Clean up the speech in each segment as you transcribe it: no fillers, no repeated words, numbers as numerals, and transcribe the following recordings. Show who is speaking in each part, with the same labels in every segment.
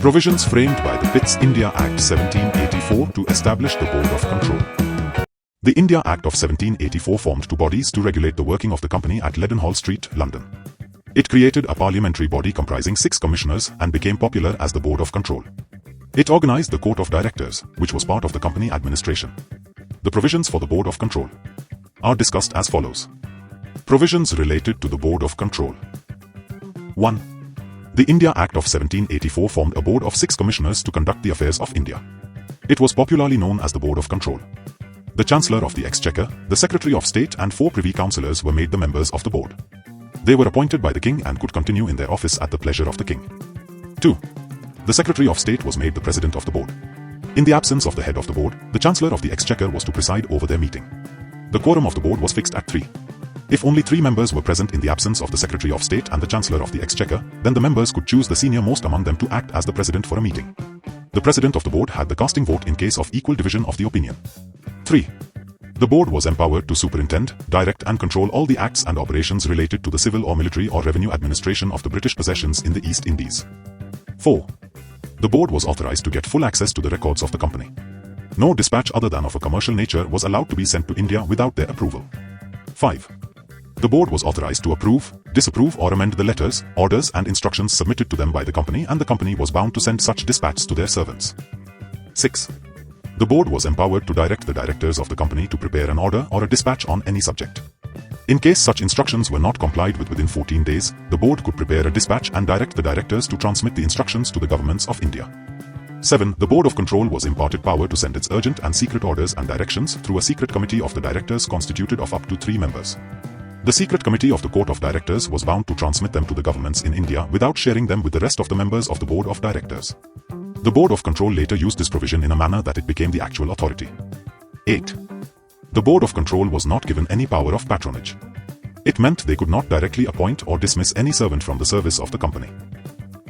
Speaker 1: Provisions framed by the Pitt's India Act 1784 to establish the Board of Control. The India Act of 1784 formed two bodies to regulate the working of the company at Leadenhall Street, London. It created a parliamentary body comprising 6 commissioners and became popular as the Board of Control. It organized the Court of Directors, which was part of the company administration. The provisions for the Board of Control are discussed as follows. Provisions related to the Board of Control. 1. The India Act of 1784 formed a board of 6 commissioners to conduct the affairs of India. It was popularly known as the Board of Control. The Chancellor of the Exchequer, the Secretary of State and 4 Privy Councillors were made the members of the board. They were appointed by the King and could continue in their office at the pleasure of the King. 2. The Secretary of State was made the President of the board. In the absence of the head of the board, the Chancellor of the Exchequer was to preside over their meeting. The quorum of the board was fixed at 3. If only 3 members were present in the absence of the Secretary of State and the Chancellor of the Exchequer, then the members could choose the senior most among them to act as the President for a meeting. The President of the board had the casting vote in case of equal division of the opinion. 3. The board was empowered to superintend, direct and control all the acts and operations related to the civil or military or revenue administration of the British possessions in the East Indies. 4. The board was authorized to get full access to the records of the company. No dispatch other than of a commercial nature was allowed to be sent to India without their approval. 5. The board was authorized to approve, disapprove or amend the letters, orders and instructions submitted to them by the company, and the company was bound to send such dispatches to their servants. 6. The board was empowered to direct the directors of the company to prepare an order or a dispatch on any subject. In case such instructions were not complied with within 14 days, the board could prepare a dispatch and direct the directors to transmit the instructions to the governments of India. 7. The Board of Control was imparted power to send its urgent and secret orders and directions through a secret committee of the directors constituted of up to 3 members. The secret committee of the Court of Directors was bound to transmit them to the governments in India without sharing them with the rest of the members of the Board of Directors. The Board of Control later used this provision in a manner that it became the actual authority. 8. The Board of Control was not given any power of patronage. It meant they could not directly appoint or dismiss any servant from the service of the company.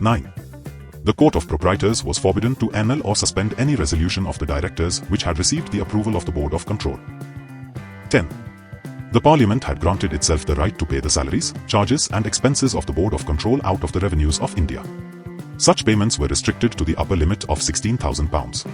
Speaker 1: 9. The Court of Proprietors was forbidden to annul or suspend any resolution of the directors which had received the approval of the Board of Control. 10. The Parliament had granted itself the right to pay the salaries, charges and expenses of the Board of Control out of the revenues of India. Such payments were restricted to the upper limit of £16,000.